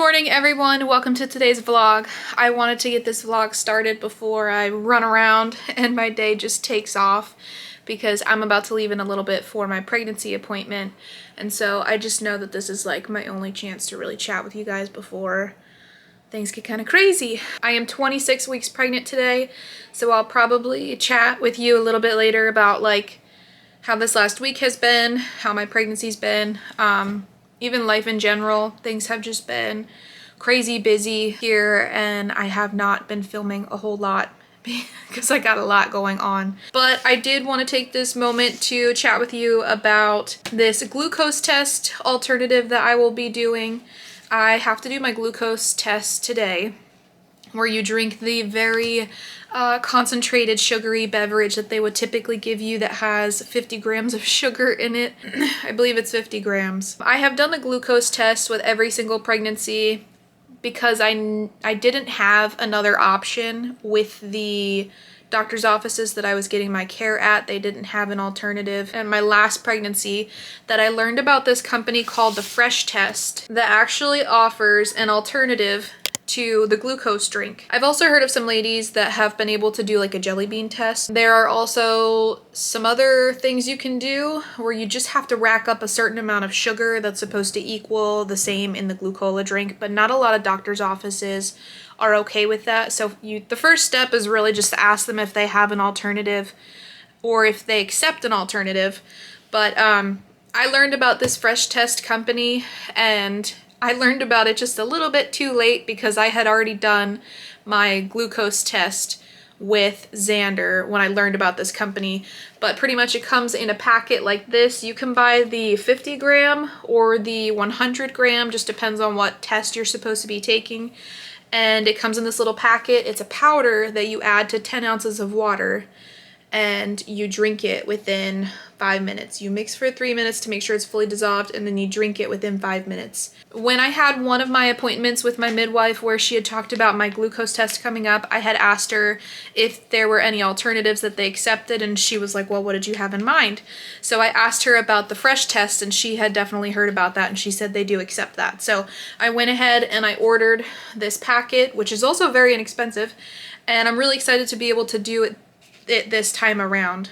morning, everyone. Welcome to today's vlog. I wanted to get this vlog started before I run around and my day just takes off because I'm about to leave in a little bit for my pregnancy appointment. And so I just know that this is like my only chance to really chat with you guys before things get kind of crazy. I am 26 weeks pregnant today, so I'll probably chat with you a little bit later about like how this last week has been, how my pregnancy's been, even life in general. Things have just been crazy busy here and I have not been filming a whole lot because I got a lot going on. But I did want to take this moment to chat with you about this glucose test alternative that I will be doing. I have to do my glucose test today, where you drink the very concentrated sugary beverage that they would typically give you that has 50 grams of sugar in it. I believe it's 50 grams. I have done the glucose test with every single pregnancy because I didn't have another option with the doctor's offices that I was getting my care at. They didn't have an alternative. And my last pregnancy that I learned about this company called the Fresh Test that actually offers an alternative to the glucose drink. I've also heard of some ladies that have been able to do like a jelly bean test. There are also some other things you can do where you just have to rack up a certain amount of sugar that's supposed to equal the same in the glucola drink, but not a lot of doctor's offices are okay with that. So the first step is really just to ask them if they have an alternative or if they accept an alternative. But I learned about this Fresh Test company and I learned about it just a little bit too late because I had already done my glucose test with Xander when I learned about this company. But pretty much it comes in a packet like this. You can buy the 50 gram or the 100 gram, just depends on what test you're supposed to be taking. And it comes in this little packet. It's a powder that you add to 10 ounces of water and you drink it within 5 minutes. You mix for 3 minutes to make sure it's fully dissolved and then you drink it within 5 minutes. When I had one of my appointments with my midwife where she had talked about my glucose test coming up, I had asked her if there were any alternatives that they accepted and she was like, well, what did you have in mind? So I asked her about the Fresh Test and she had definitely heard about that and she said they do accept that. So I went ahead and I ordered this packet, which is also very inexpensive, and I'm really excited to be able to do it this time around.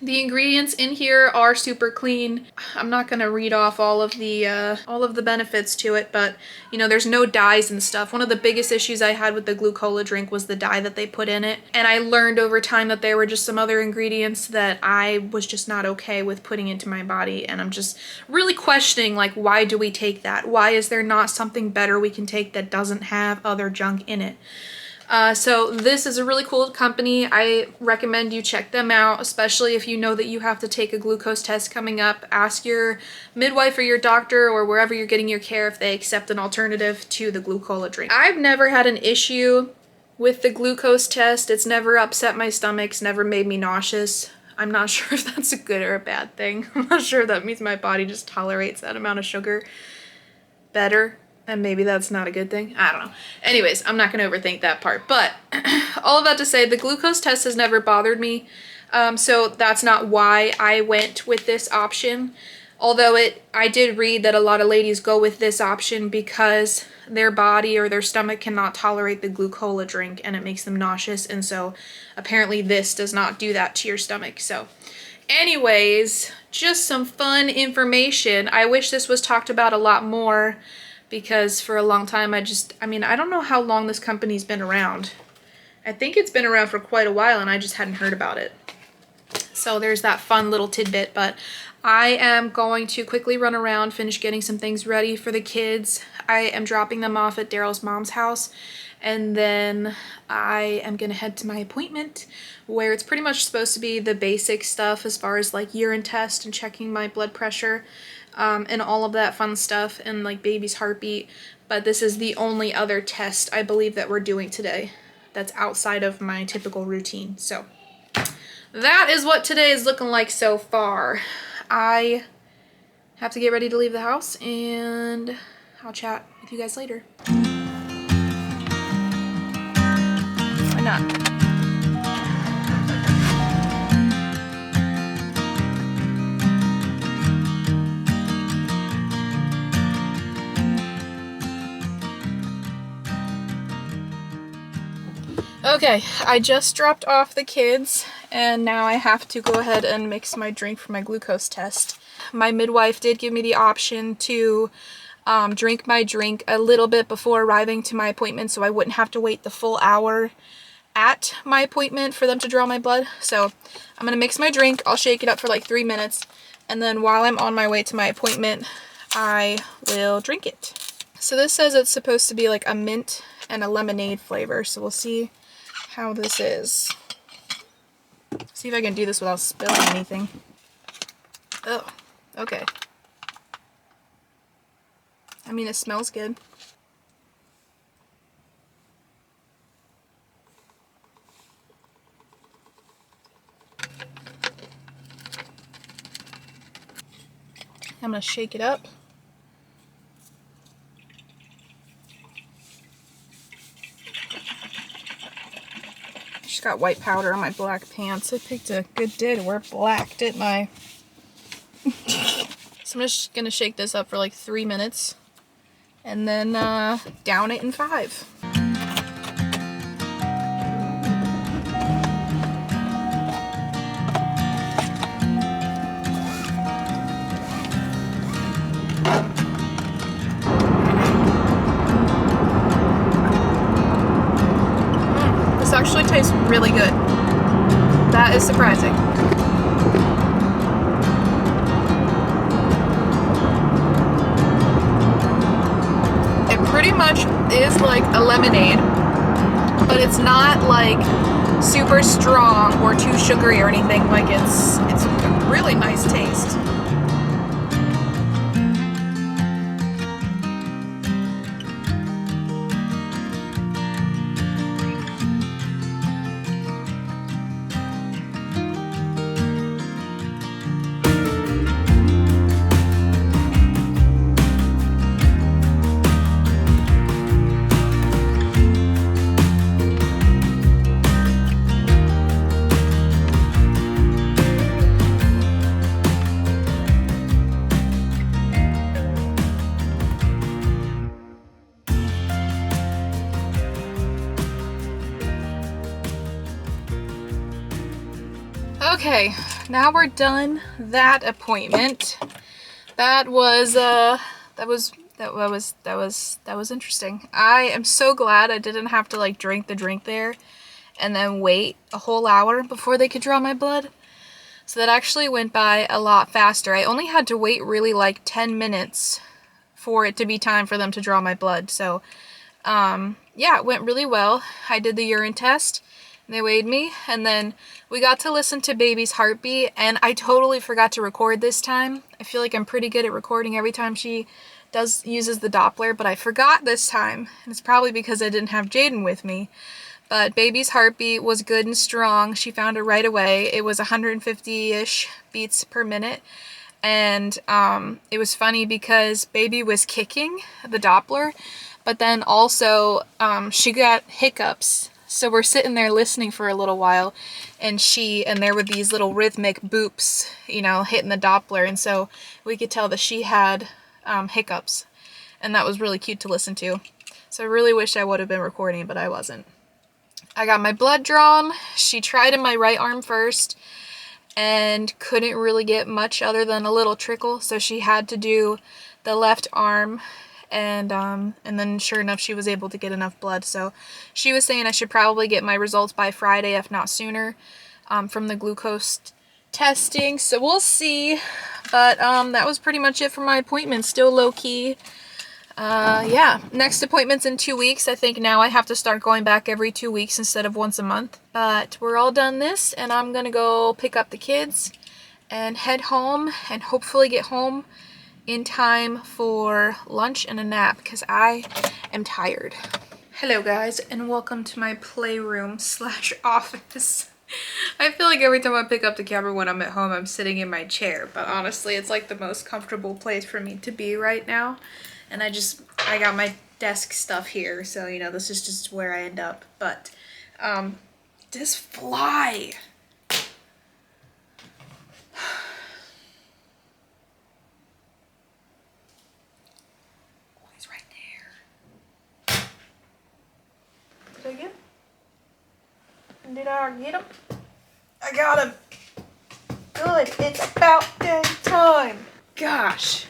The ingredients in here are super clean. I'm not gonna read off all of the benefits to it, but you know, there's no dyes and stuff. One of the biggest issues I had with the glucola drink was the dye that they put in it, and I learned over time that there were just some other ingredients that I was just not okay with putting into my body, and I'm just really questioning, like, why do we take that? Why is there not something better we can take that doesn't have other junk in it? So this is a really cool company. I recommend you check them out, especially if you know that you have to take a glucose test coming up. Ask your midwife or your doctor or wherever you're getting your care if they accept an alternative to the glucola drink. I've never had an issue with the glucose test. It's never upset my stomach. It's never made me nauseous. I'm not sure if that's a good or a bad thing. I'm not sure if that means my body just tolerates that amount of sugar better. And maybe that's not a good thing. I don't know. Anyways, I'm not going to overthink that part. But all of that to say, the glucose test has never bothered me. So that's not why I went with this option. Although I did read that a lot of ladies go with this option because their body or their stomach cannot tolerate the glucola drink and it makes them nauseous. And so apparently this does not do that to your stomach. So anyways, just some fun information. I wish this was talked about a lot more, because for a long time I don't know how long this company's been around. I think it's been around for quite a while and I just hadn't heard about it. So there's that fun little tidbit, but I am going to quickly run around, finish getting some things ready for the kids. I am dropping them off at Daryl's mom's house, and then I am gonna head to my appointment where it's pretty much supposed to be the basic stuff as far as like urine test and checking my blood pressure. And all of that fun stuff and like baby's heartbeat, but this is the only other test I believe that we're doing today that's outside of my typical routine. So that is what today is looking like so far. I have to get ready to leave the house and I'll chat with you guys later. Why not? Okay, I just dropped off the kids and now I have to go ahead and mix my drink for my glucose test. My midwife did give me the option to drink my drink a little bit before arriving to my appointment so I wouldn't have to wait the full hour at my appointment for them to draw my blood. So I'm gonna mix my drink, I'll shake it up for like 3 minutes, and then while I'm on my way to my appointment, I will drink it. So this says it's supposed to be like a mint and a lemonade flavor, so we'll see how this is. See if I can do this without spilling anything. Oh, okay. I mean, it smells good. I'm gonna shake it up. Just got white powder on my black pants. I picked a good day to wear black, didn't I? So I'm just gonna shake this up for like 3 minutes and then down it in 5. This actually tastes really good. That is surprising. It pretty much is like a lemonade, but it's not like super strong or too sugary or anything. Like it's a really nice taste. Okay, now we're done that appointment. That was interesting. I am so glad I didn't have to like drink the drink there and then wait a whole hour before they could draw my blood. So that actually went by a lot faster. I only had to wait really like 10 minutes for it to be time for them to draw my blood. So yeah, it went really well. I did the urine test. They weighed me, and then we got to listen to baby's heartbeat, and I totally forgot to record this time. I feel like I'm pretty good at recording every time she uses the Doppler, but I forgot this time, and it's probably because I didn't have Jaden with me. But baby's heartbeat was good and strong. She found it right away. It was 150-ish beats per minute, and it was funny because baby was kicking the Doppler, but then also she got hiccups. So we're sitting there listening for a little while, and there were these little rhythmic boops, you know, hitting the Doppler, and so we could tell that she had hiccups, and that was really cute to listen to. So I really wish I would have been recording, but I wasn't. I got my blood drawn. She tried in my right arm first and couldn't really get much other than a little trickle, so she had to do the left arm. And then sure enough, she was able to get enough blood. So she was saying I should probably get my results by Friday, if not sooner, from the glucose testing. So we'll see. But that was pretty much it for my appointment. Still low-key. Yeah, next appointment's in 2 weeks. I think now I have to start going back every 2 weeks instead of once a month. But we're all done this, and I'm gonna go pick up the kids and head home and hopefully get home in time for lunch and a nap because I am tired. Hello guys, and welcome to my playroom slash office. I feel like every time I pick up the camera when I'm at home, I'm sitting in my chair, but honestly, it's like the most comfortable place for me to be right now. And I got my desk stuff here, so you know, this is just where I end up. But this fly. Did I get? Did I get him? I got him. Good. It's about dang time. Gosh.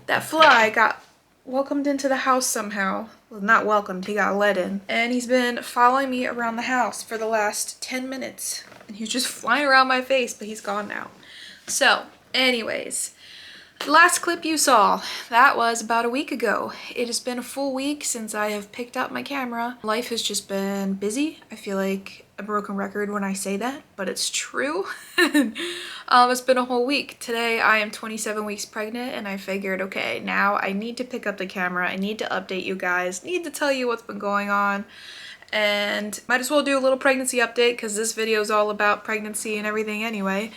That fly got welcomed into the house somehow. Well, not welcomed, he got let in. And he's been following me around the house for the last 10 minutes. And he's just flying around my face, but he's gone now. So, anyways, the last clip you saw, that was about a week ago. It has been a full week since I have picked up my camera. Life has just been busy. I feel like a broken record when I say that, but it's true. It's been a whole week. Today I am 27 weeks pregnant and I figured, okay, now I need to pick up the camera. I need to update you guys, need to tell you what's been going on, and might as well do a little pregnancy update because this video is all about pregnancy and everything anyway.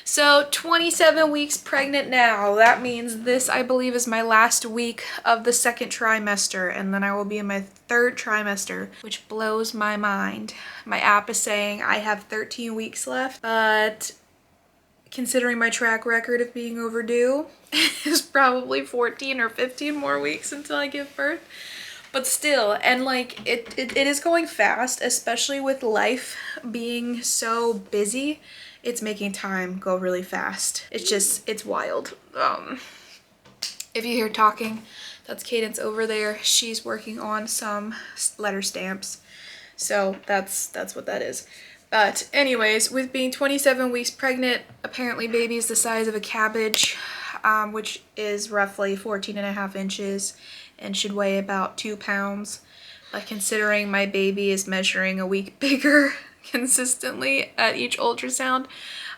So 27 weeks pregnant now. That means this, I believe, is my last week of the second trimester, and then I will be in my third trimester, which blows my mind. My app is saying I have 13 weeks left, but considering my track record of being overdue, is probably 14 or 15 more weeks until I give birth. But still, and like, it is going fast, especially with life being so busy. It's making time go really fast. It's wild. If you hear talking, that's Cadence over there. She's working on some letter stamps. So that's what that is. But anyways, with being 27 weeks pregnant, apparently baby is the size of a cabbage, which is roughly 14.5 inches and should weigh about 2 pounds. But considering my baby is measuring a week bigger consistently at each ultrasound,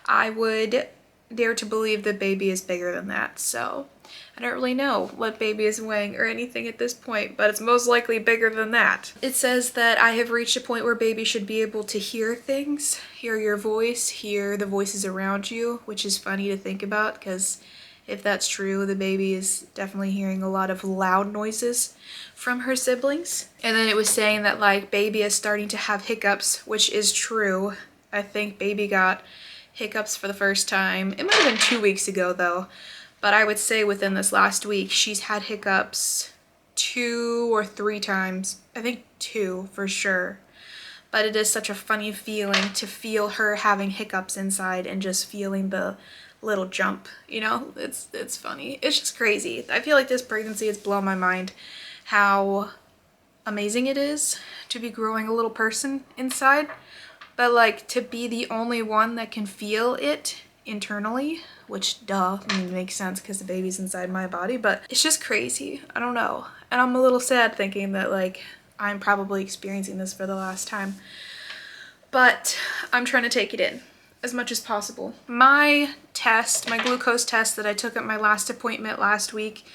I would dare to believe the baby is bigger than that. So I don't really know what baby is weighing or anything at this point, but it's most likely bigger than that. It says that I have reached a point where baby should be able to hear things, hear your voice, hear the voices around you, which is funny to think about because if that's true, the baby is definitely hearing a lot of loud noises from her siblings. And then it was saying that like baby is starting to have hiccups, which is true. I think baby got hiccups for the first time. It might have been 2 weeks ago though, but I would say within this last week, she's had hiccups 2 or 3 times. I think 2 for sure. But it is such a funny feeling to feel her having hiccups inside and just feeling the little jump, you know? It's funny. It's just crazy. I feel like this pregnancy has blown my mind how amazing it is to be growing a little person inside, but like to be the only one that can feel it internally, which duh, I mean, it makes sense because the baby's inside my body, but it's just crazy. I don't know. And I'm a little sad thinking that like I'm probably experiencing this for the last time, but I'm trying to take it in as much as possible. My test, my glucose test that I took at my last appointment last week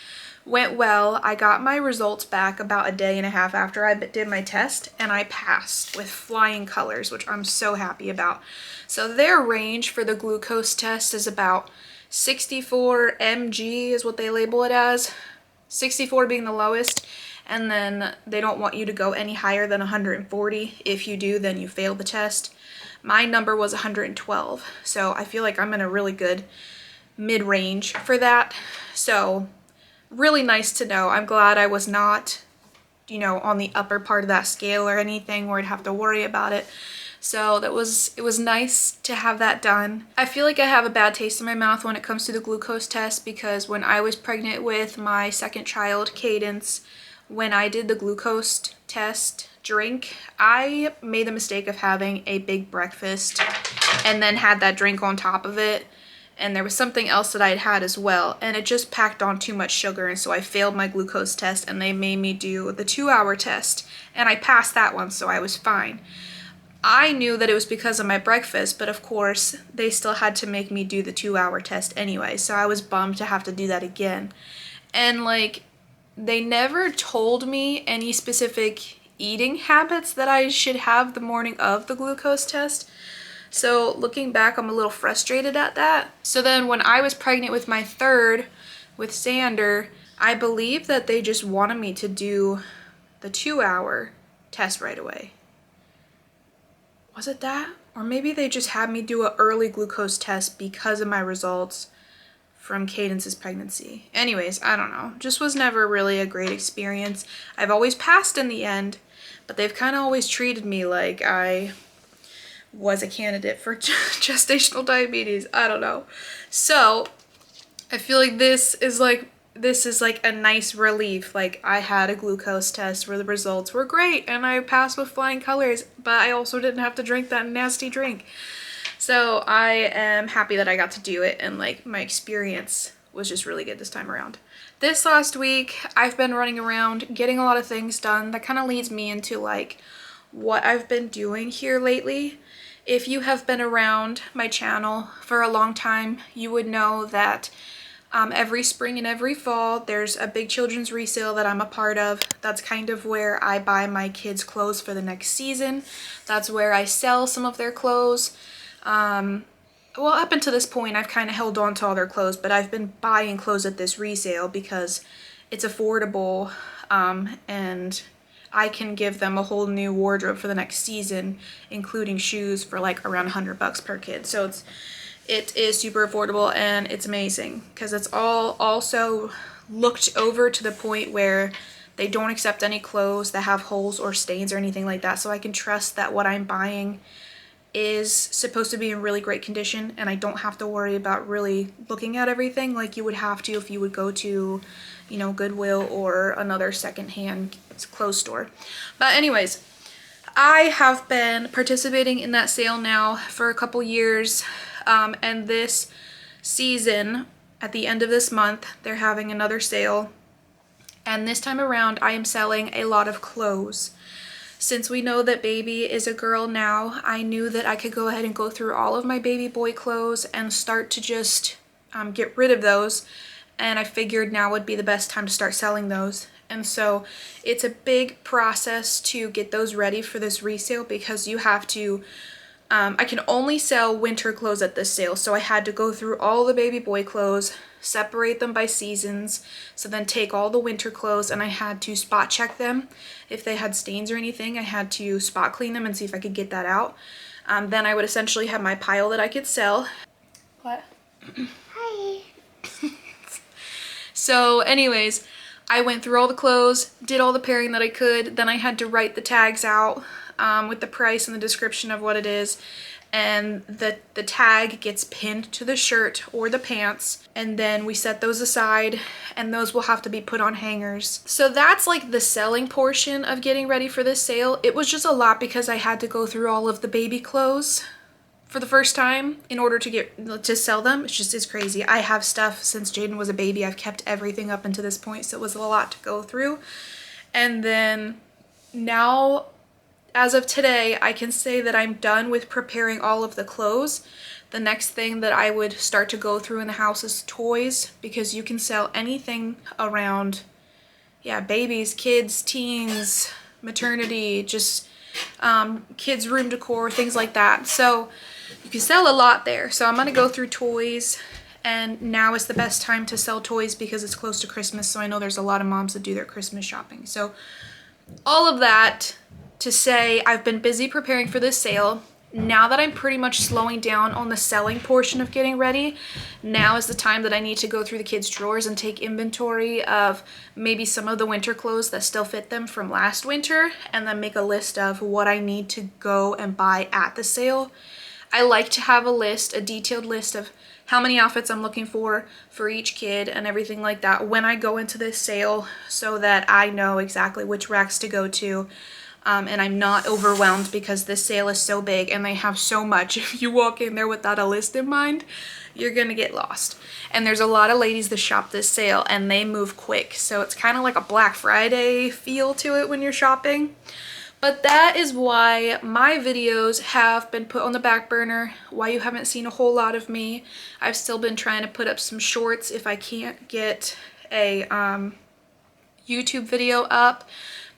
went well. I got my results back about 1.5 days after I did my test, and I passed with flying colors, which I'm so happy about. So their range for the glucose test is about 64 mg is what they label it as, 64 being the lowest, and then they don't want you to go any higher than 140. If you do, then you fail the test. My number was 112, so I feel like I'm in a really good mid-range for that. So really nice to know. I'm glad I was not, you know, on the upper part of that scale or anything where I'd have to worry about it. So it was nice to have that done. I feel like I have a bad taste in my mouth when it comes to the glucose test because when I was pregnant with my second child, Cadence, when I did the glucose test drink, I made the mistake of having a big breakfast and then had that drink on top of it. And there was something else that I had had as well, and it just packed on too much sugar, and so I failed my glucose test, and they made me do the 2-hour test, and I passed that one, so I was fine. I knew that it was because of my breakfast, but of course, they still had to make me do the 2-hour test anyway, so I was bummed to have to do that again. And like, they never told me any specific eating habits that I should have the morning of the glucose test. So looking back, I'm a little frustrated at that. So then when I was pregnant with my third, with Xander, I believe that they just wanted me to do the 2-hour test right away. Was it that? Or maybe they just had me do an early glucose test because of my results from Cadence's pregnancy. Anyways, I don't know. Just was never really a great experience. I've always passed in the end, but they've kind of always treated me like I was a candidate for gestational diabetes. I don't know. So I feel like this is like a nice relief. Like, I had a glucose test where the results were great and I passed with flying colors, but I also didn't have to drink that nasty drink. So I am happy that I got to do it, and like my experience was just really good this time around. This last week, I've been running around getting a lot of things done. That kind of leads me into like what I've been doing here lately. If you have been around my channel for a long time, you would know that every spring and every fall, there's a big children's resale that I'm a part of. That's kind of where I buy my kids' clothes for the next season. That's where I sell some of their clothes. Well, up until this point, I've kind of held on to all their clothes, but I've been buying clothes at this resale because it's affordable, and I can give them a whole new wardrobe for the next season, including shoes for like around $100 per kid. So it is super affordable, and it's amazing because it's all also looked over to the point where they don't accept any clothes that have holes or stains or anything like that. So I can trust that what I'm buying is supposed to be in really great condition, and I don't have to worry about really looking at everything like you would have to if you would go to, you know, Goodwill or another secondhand clothes store. But anyways, I have been participating in that sale now for a couple years, and this season, at the end of this month, they're having another sale, and this time around I am selling a lot of clothes. Since we know that baby is a girl now, I knew that I could go ahead and go through all of my baby boy clothes and start to just get rid of those. And I figured now would be the best time to start selling those. And so it's a big process to get those ready for this resale because you have to, I can only sell winter clothes at this sale. So I had to go through all the baby boy clothes, separate them by seasons, so then take all the winter clothes and I had to spot check them. If they had stains or anything, I had to spot clean them and see if I could get that out. Then I would essentially have my pile that I could sell. What? Hi. So anyways, I went through all the clothes, did all the pairing that I could, then I had to write the tags out with the price and the description of what it is. And the tag gets pinned to the shirt or the pants, and then we set those aside, and those will have to be put on hangers. So that's like the selling portion of getting ready for this sale. It was just a lot because I had to go through all of the baby clothes for the first time in order to sell them. It's crazy. I have stuff since Jaden was a baby. I've kept everything up until this point, so it was a lot to go through. And then now, as of today, I can say that I'm done with preparing all of the clothes. The next thing that I would start to go through in the house is toys, because you can sell anything around, yeah, babies, kids, teens, maternity, just kids' room decor, things like that. So you can sell a lot there. So I'm going to go through toys, and now is the best time to sell toys because it's close to Christmas. So I know there's a lot of moms that do their Christmas shopping. So all of that to say, I've been busy preparing for this sale. Now that I'm pretty much slowing down on the selling portion of getting ready, now is the time that I need to go through the kids' drawers and take inventory of maybe some of the winter clothes that still fit them from last winter, and then make a list of what I need to go and buy at the sale. I like to have a list, a detailed list of how many outfits I'm looking for each kid and everything like that when I go into this sale, so that I know exactly which racks to go to. And I'm not overwhelmed because this sale is so big and they have so much. If you walk in there without a list in mind, you're gonna get lost. And there's a lot of ladies that shop this sale and they move quick. So it's kind of like a Black Friday feel to it when you're shopping. But that is why my videos have been put on the back burner, why you haven't seen a whole lot of me. I've still been trying to put up some shorts if I can't get a YouTube video up.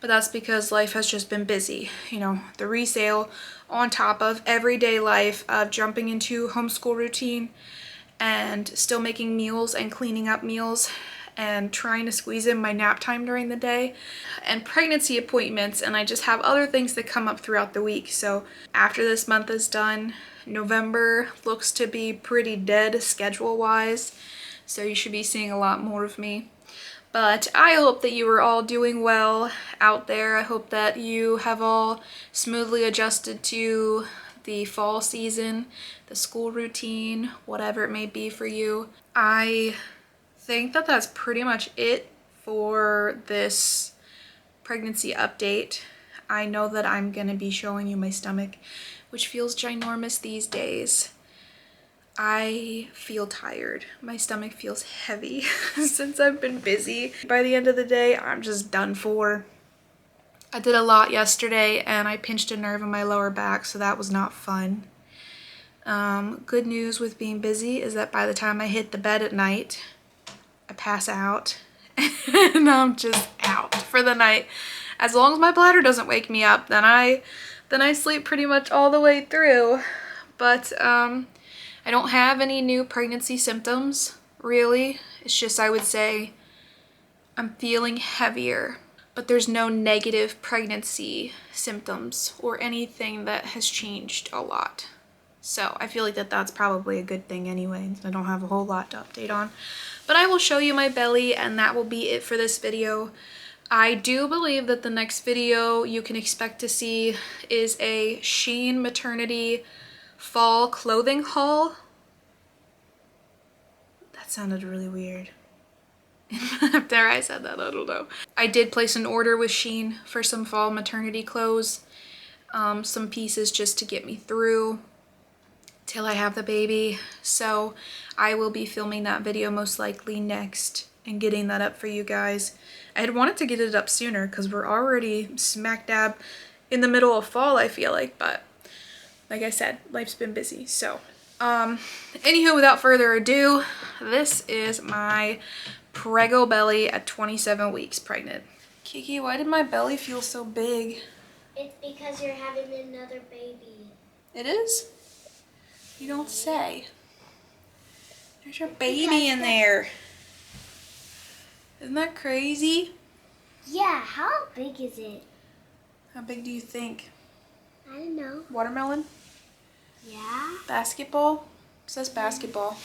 But that's because life has just been busy. You know, the resale on top of everyday life of jumping into homeschool routine and still making meals and cleaning up meals and trying to squeeze in my nap time during the day and pregnancy appointments, and I just have other things that come up throughout the week. So after this month is done, November looks to be pretty dead schedule-wise, so you should be seeing a lot more of me. But I hope that you are all doing well out there. I hope that you have all smoothly adjusted to the fall season, the school routine, whatever it may be for you. I think that that's pretty much it for this pregnancy update. I know that I'm gonna be showing you my stomach, which feels ginormous these days. I feel tired. My stomach feels heavy since I've been busy. By the end of the day, I'm just done for. I did a lot yesterday and I pinched a nerve in my lower back, so that was not fun. Good news with being busy is that by the time I hit the bed at night, I pass out and I'm just out for the night. As long as my bladder doesn't wake me up, then I sleep pretty much all the way through. But I don't have any new pregnancy symptoms, really. It's just, I would say, I'm feeling heavier, but there's no negative pregnancy symptoms or anything that has changed a lot. So I feel like that's probably a good thing anyway. I don't have a whole lot to update on. But I will show you my belly, and that will be it for this video. I do believe that the next video you can expect to see is a Shein maternity fall clothing haul. That sounded really weird. After I said that, I don't know. I did place an order with Shein for some fall maternity clothes. Some pieces just to get me through till I have the baby. So I will be filming that video most likely next and getting that up for you guys. I had wanted to get it up sooner because we're already smack dab in the middle of fall, I feel like, but like I said, life's been busy. So anywho, without further ado, this is my preggo belly at 27 weeks pregnant. Kiki, why did my belly feel so big? It's because you're having another baby. It is? You don't say. There's your baby in there. Isn't that crazy? Yeah, how big is it? How big do you think? I don't know. Watermelon? Yeah? Basketball? It says basketball.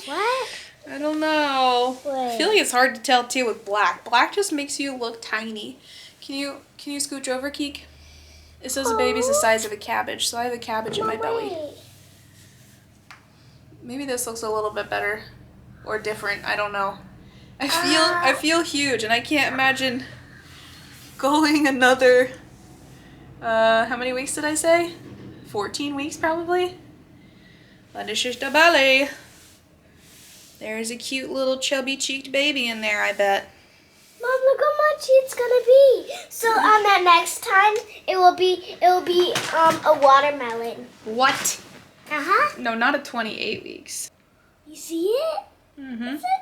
What? I don't know. Wait. I feel like it's hard to tell too with black. Black just makes you look tiny. Can you scooch over, Keek? It says the baby's the size of a cabbage, so I have a cabbage in my belly. Maybe this looks a little bit better or different. I don't know. I feel huge, and I can't imagine going another how many weeks did I say? 14 weeks probably. But this is the belly. There's a cute little chubby cheeked baby in there, I bet. Mom, look how much it's gonna be. So on that next time, it will be a watermelon. What? Uh-huh. No, not at 28 weeks. You see it? Mm-hmm. It's a